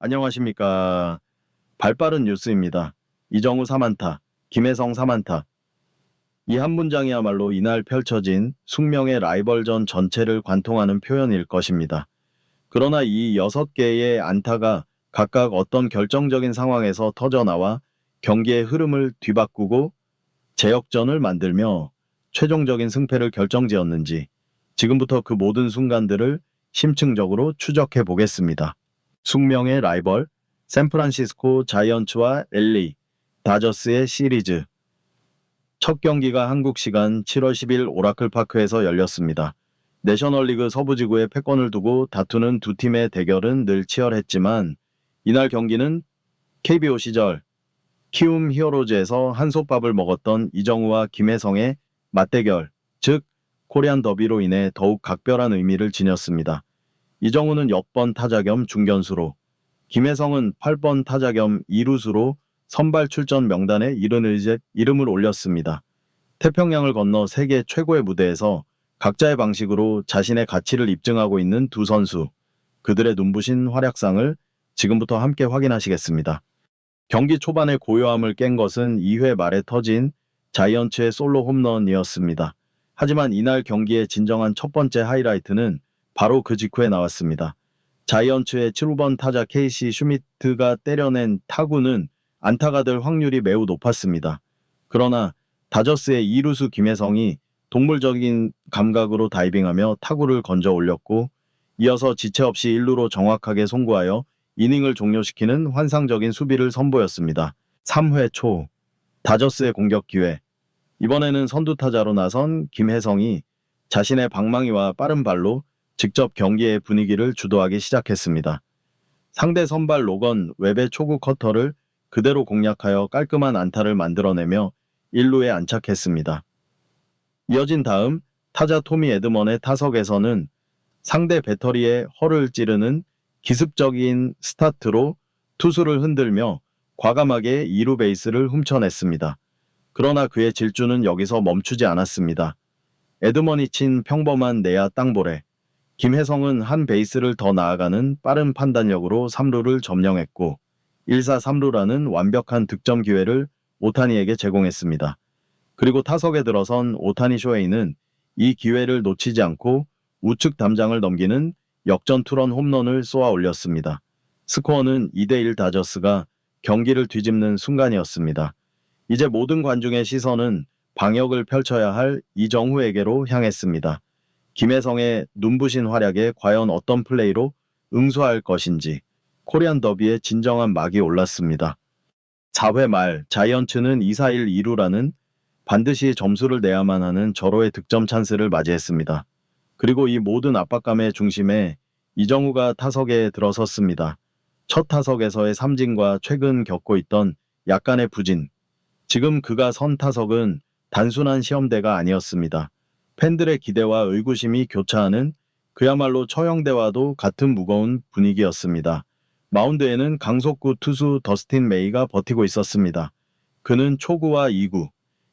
안녕하십니까. 발빠른 뉴스입니다. 이정우 4만타, 김혜성 4만타. 이 한 문장이야말로 이날 펼쳐진 숙명의 라이벌전 전체를 관통하는 표현일 것입니다. 그러나 이 6개의 안타가 각각 어떤 결정적인 상황에서 터져나와 경기의 흐름을 뒤바꾸고 재역전을 만들며 최종적인 승패를 결정지었는지 지금부터 그 모든 순간들을 심층적으로 추적해 보겠습니다. 숙명의 라이벌, 샌프란시스코 자이언츠와 LA 다저스의 시리즈. 첫 경기가 한국 시간 7월 10일 오라클파크에서 열렸습니다. 내셔널리그 서부지구의 패권을 두고 다투는 두 팀의 대결은 늘 치열했지만 이날 경기는 KBO 시절 키움 히어로즈에서 한솥밥을 먹었던 이정우와 김혜성의 맞대결, 즉 코리안 더비로 인해 더욱 각별한 의미를 지녔습니다. 이정우는 역번 타자 겸 중견수로, 김혜성은 8번 타자 겸 2루수로 선발 출전 명단에 이름을 올렸습니다. 태평양을 건너 세계 최고의 무대에서 각자의 방식으로 자신의 가치를 입증하고 있는 두 선수, 그들의 눈부신 활약상을 지금부터 함께 확인하시겠습니다. 경기 초반의 고요함을 깬 것은 2회 말에 터진 자이언츠의 솔로 홈런이었습니다. 하지만 이날 경기의 진정한 첫 번째 하이라이트는 바로 그 직후에 나왔습니다. 자이언츠의 7번 타자 케이시 슈미트가 때려낸 타구는 안타가 될 확률이 매우 높았습니다. 그러나 다저스의 2루수 김혜성이 동물적인 감각으로 다이빙하며 타구를 건져 올렸고 이어서 지체 없이 1루로 정확하게 송구하여 이닝을 종료시키는 환상적인 수비를 선보였습니다. 3회 초 다저스의 공격 기회. 이번에는 선두타자로 나선 김혜성이 자신의 방망이와 빠른 발로 직접 경기의 분위기를 주도하기 시작했습니다. 상대 선발 로건 웹의 초구 커터를 그대로 공략하여 깔끔한 안타를 만들어내며 1루에 안착했습니다. 이어진 다음 타자 토미 에드먼의 타석에서는 상대 배터리에 허를 찌르는 기습적인 스타트로 투수를 흔들며 과감하게 2루 베이스를 훔쳐냈습니다. 그러나 그의 질주는 여기서 멈추지 않았습니다. 에드먼이 친 평범한 내야 땅볼에 김혜성은 한 베이스를 더 나아가는 빠른 판단력으로 3루를 점령했고 1사 3루라는 완벽한 득점 기회를 오타니에게 제공했습니다. 그리고 타석에 들어선 오타니 쇼헤이는 이 기회를 놓치지 않고 우측 담장을 넘기는 역전 투런 홈런을 쏘아 올렸습니다. 스코어는 2대1 다저스가 경기를 뒤집는 순간이었습니다. 이제 모든 관중의 시선은 방역을 펼쳐야 할 이정후에게로 향했습니다. 김혜성의 눈부신 활약에 과연 어떤 플레이로 응수할 것인지 코리안 더비의 진정한 막이 올랐습니다. 4회 말 자이언츠는 2-4-1 2루라는 반드시 점수를 내야만 하는 절호의 득점 찬스를 맞이했습니다. 그리고 이 모든 압박감의 중심에 이정우가 타석에 들어섰습니다. 첫 타석에서의 삼진과 최근 겪고 있던 약간의 부진. 지금 그가 선 타석은 단순한 시험대가 아니었습니다. 팬들의 기대와 의구심이 교차하는 그야말로 처형대와도 같은 무거운 분위기였습니다. 마운드에는 강속구 투수 더스틴 메이가 버티고 있었습니다. 그는 초구와 2구,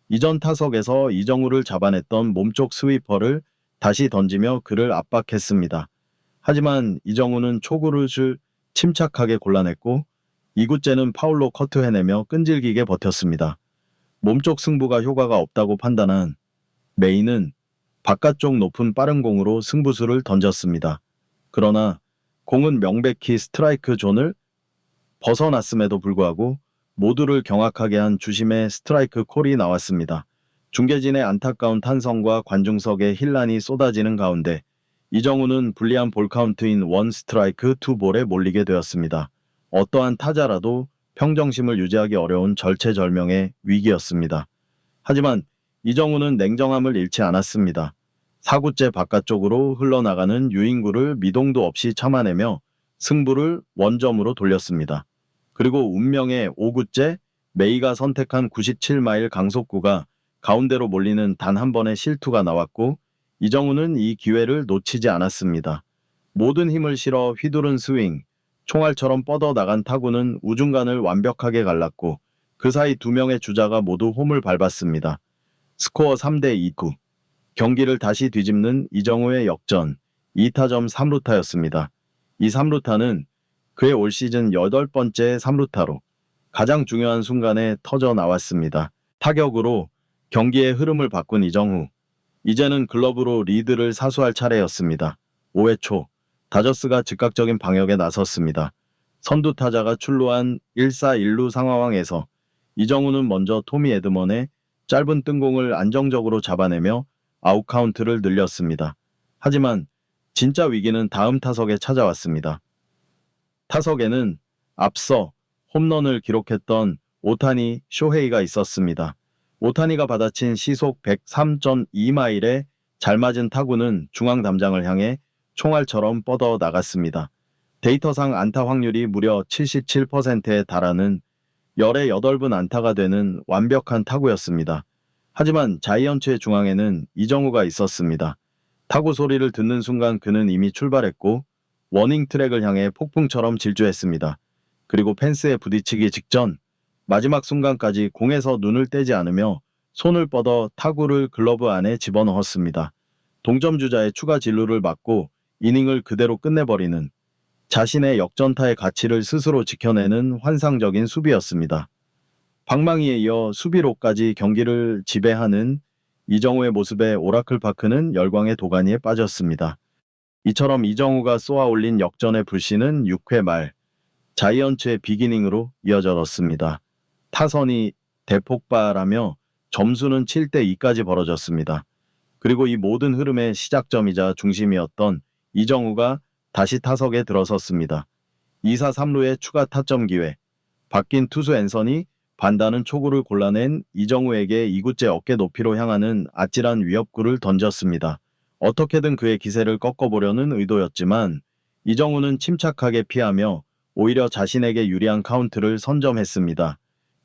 이전 타석에서 이정우를 잡아냈던 몸쪽 스위퍼를 다시 던지며 그를 압박했습니다. 하지만 이정우는 초구를 침착하게 골라냈고 2구째는 파울로 커트해내며 끈질기게 버텼습니다. 몸쪽 승부가 효과가 없다고 판단한 메이는 바깥쪽 높은 빠른 공으로 승부수를 던졌습니다. 그러나 공은 명백히 스트라이크 존을 벗어났음에도 불구하고 모두를 경악하게 한 주심의 스트라이크 콜이 나왔습니다. 중계진의 안타까운 탄성과 관중석의 힐난이 쏟아지는 가운데 이정우는 불리한 볼카운트인 1 스트라이크 2 볼에 몰리게 되었습니다. 어떠한 타자라도 평정심을 유지하기 어려운 절체절명의 위기였습니다. 하지만 이정우는 냉정함을 잃지 않았습니다. 4구째 바깥쪽으로 흘러나가는 유인구를 미동도 없이 참아내며 승부를 원점으로 돌렸습니다. 그리고 운명의 5구째 메이가 선택한 97마일 강속구가 가운데로 몰리는 단 한 번의 실투가 나왔고 이정우는 이 기회를 놓치지 않았습니다. 모든 힘을 실어 휘두른 스윙, 총알처럼 뻗어나간 타구는 우중간을 완벽하게 갈랐고 그 사이 두 명의 주자가 모두 홈을 밟았습니다. 스코어 3대2구. 경기를 다시 뒤집는 이정우의 역전, 2타점 3루타였습니다. 이 3루타는 그의 올 시즌 8번째 3루타로 가장 중요한 순간에 터져 나왔습니다. 타격으로 경기의 흐름을 바꾼 이정후. 이제는 글러브로 리드를 사수할 차례였습니다. 5회 초 다저스가 즉각적인 방역에 나섰습니다. 선두 타자가 출루한 1사1루 상황에서 이정후는 먼저 토미 에드먼의 짧은 뜬공을 안정적으로 잡아내며 아웃 카운트를 늘렸습니다. 하지만 진짜 위기는 다음 타석에 찾아왔습니다. 타석에는 앞서 홈런을 기록했던 오타니 쇼헤이가 있었습니다. 오타니가 받아친 시속 103.2마일의 잘 맞은 타구는 중앙 담장을 향해 총알처럼 뻗어 나갔습니다. 데이터상 안타 확률이 무려 77%에 달하는 열의 8분 안타가 되는 완벽한 타구였습니다. 하지만 자이언츠의 중앙에는 이정후가 있었습니다. 타구 소리를 듣는 순간 그는 이미 출발했고 워닝 트랙을 향해 폭풍처럼 질주했습니다. 그리고 펜스에 부딪히기 직전 마지막 순간까지 공에서 눈을 떼지 않으며 손을 뻗어 타구를 글러브 안에 집어넣었습니다. 동점 주자의 추가 진루를 막고 이닝을 그대로 끝내버리는 자신의 역전타의 가치를 스스로 지켜내는 환상적인 수비였습니다. 방망이에 이어 수비로까지 경기를 지배하는 이정후의 모습에 오라클 파크는 열광의 도가니에 빠졌습니다. 이처럼 이정후가 쏘아올린 역전의 불씨는 6회 말 자이언츠의 비기닝으로 이어졌습니다. 타선이 대폭발하며 점수는 7대2까지 벌어졌습니다. 그리고 이 모든 흐름의 시작점이자 중심이었던 이정후가 다시 타석에 들어섰습니다. 2사 3루의 추가 타점 기회. 바뀐 투수 앤서니 반다는 초구를 골라낸 이정후에게 2구째 어깨 높이로 향하는 아찔한 위협구를 던졌습니다. 어떻게든 그의 기세를 꺾어보려는 의도였지만 이정후는 침착하게 피하며 오히려 자신에게 유리한 카운트를 선점했습니다.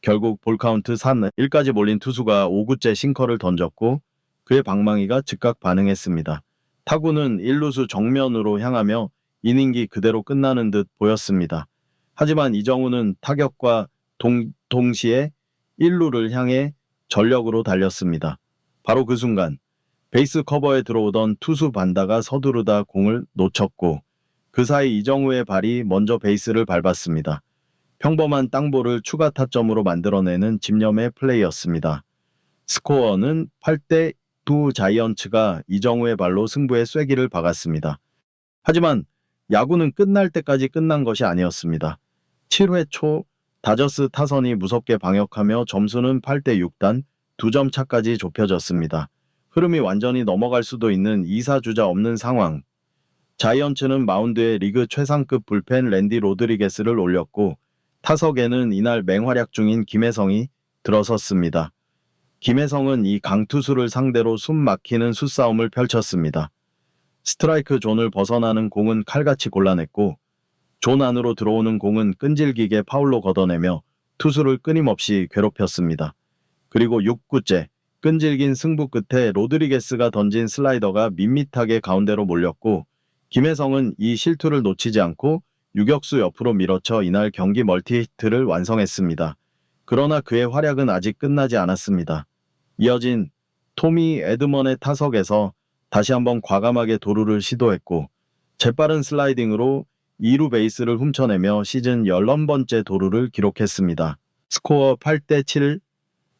결국 볼카운트 3-1까지 몰린 투수가 5구째 싱커를 던졌고 그의 방망이가 즉각 반응했습니다. 타구는 1루수 정면으로 향하며 이닝기 그대로 끝나는 듯 보였습니다. 하지만 이정후는 타격과 동시에 1루를 향해 전력으로 달렸습니다. 바로 그 순간 베이스 커버에 들어오던 투수 반다가 서두르다 공을 놓쳤고 그 사이 이정후의 발이 먼저 베이스를 밟았습니다. 평범한 땅볼을 추가 타점으로 만들어내는 집념의 플레이였습니다. 스코어는 8대2 자이언츠가 이정후의 발로 승부의 쐐기를 박았습니다. 하지만 야구는 끝날 때까지 끝난 것이 아니었습니다. 7회 초 다저스 타선이 무섭게 방역하며 점수는 8대6단 2점 차까지 좁혀졌습니다. 흐름이 완전히 넘어갈 수도 있는 2사 주자 없는 상황. 자이언츠는 마운드에 리그 최상급 불펜 랜디 로드리게스를 올렸고 타석에는 이날 맹활약 중인 김혜성이 들어섰습니다. 김혜성은 이 강투수를 상대로 숨 막히는 수싸움을 펼쳤습니다. 스트라이크 존을 벗어나는 공은 칼같이 골라냈고 존 안으로 들어오는 공은 끈질기게 파울로 걷어내며 투수를 끊임없이 괴롭혔습니다. 그리고 6구째 끈질긴 승부 끝에 로드리게스가 던진 슬라이더가 밋밋하게 가운데로 몰렸고 김혜성은 이 실투를 놓치지 않고 유격수 옆으로 밀어쳐 이날 경기 멀티히트를 완성했습니다. 그러나 그의 활약은 아직 끝나지 않았습니다. 이어진 토미 에드먼의 타석에서 다시 한번 과감하게 도루를 시도했고 재빠른 슬라이딩으로 2루 베이스를 훔쳐내며 시즌 11번째 도루를 기록했습니다. 스코어 8대7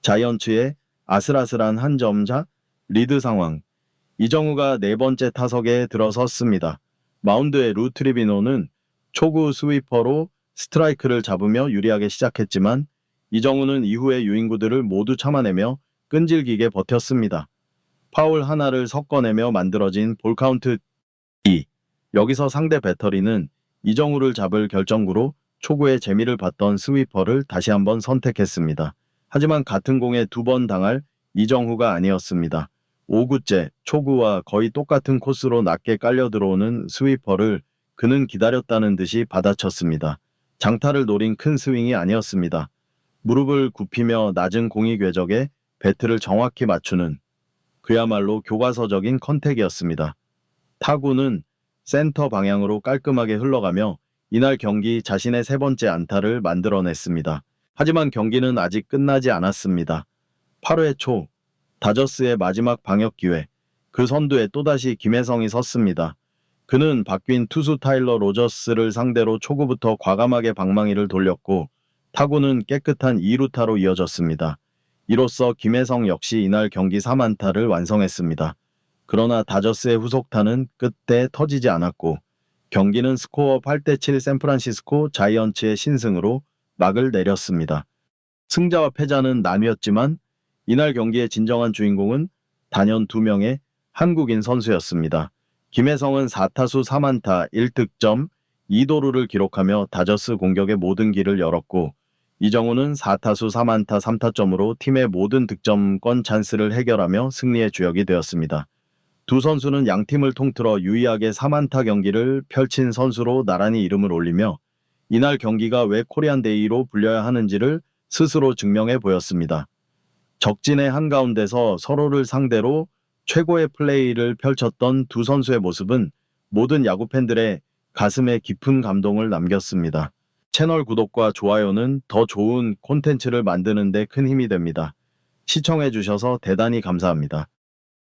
자이언츠의 아슬아슬한 한 점차 리드 상황. 이정후가 4번째 타석에 들어섰습니다. 마운드의 루 트리비노는 초구 스위퍼로 스트라이크를 잡으며 유리하게 시작했지만 이정후는 이후의 유인구들을 모두 참아내며 끈질기게 버텼습니다. 파울 하나를 섞어내며 만들어진 볼카운트 2. 여기서 상대 배터리는 이정후를 잡을 결정구로 초구의 재미를 봤던 스위퍼를 다시 한번 선택했습니다. 하지만 같은 공에 2번 당할 이정후가 아니었습니다. 5구째 초구와 거의 똑같은 코스로 낮게 깔려 들어오는 스위퍼를 그는 기다렸다는 듯이 받아쳤습니다. 장타를 노린 큰 스윙이 아니었습니다. 무릎을 굽히며 낮은 공이 궤적에 배트를 정확히 맞추는 그야말로 교과서적인 컨택이었습니다. 타구는 센터 방향으로 깔끔하게 흘러가며 이날 경기 자신의 3번째 안타를 만들어냈습니다. 하지만 경기는 아직 끝나지 않았습니다. 8회 초 다저스의 마지막 방역 기회. 그 선두에 또다시 김혜성이 섰습니다. 그는 바뀐 투수 타일러 로저스를 상대로 초구부터 과감하게 방망이를 돌렸고 타구는 깨끗한 2루타로 이어졌습니다. 이로써 김혜성 역시 이날 경기 4안타를 완성했습니다. 그러나 다저스의 후속타는 끝에 터지지 않았고 경기는 스코어 8대7 샌프란시스코 자이언츠의 신승으로 막을 내렸습니다. 승자와 패자는 나뉘었지만 이날 경기의 진정한 주인공은 단연 2명의 한국인 선수였습니다. 김혜성은 4타수 3안타 1득점 2도루를 기록하며 다저스 공격의 모든 길을 열었고 이정우는 4타수 3안타 3타점으로 팀의 모든 득점권 찬스를 해결하며 승리의 주역이 되었습니다. 두 선수는 양팀을 통틀어 유의하게 3안타 경기를 펼친 선수로 나란히 이름을 올리며 이날 경기가 왜 코리안 데이로 불려야 하는지를 스스로 증명해 보였습니다. 적진의 한가운데서 서로를 상대로 최고의 플레이를 펼쳤던 두 선수의 모습은 모든 야구 팬들의 가슴에 깊은 감동을 남겼습니다. 채널 구독과 좋아요는 더 좋은 콘텐츠를 만드는 데 큰 힘이 됩니다. 시청해 주셔서 대단히 감사합니다.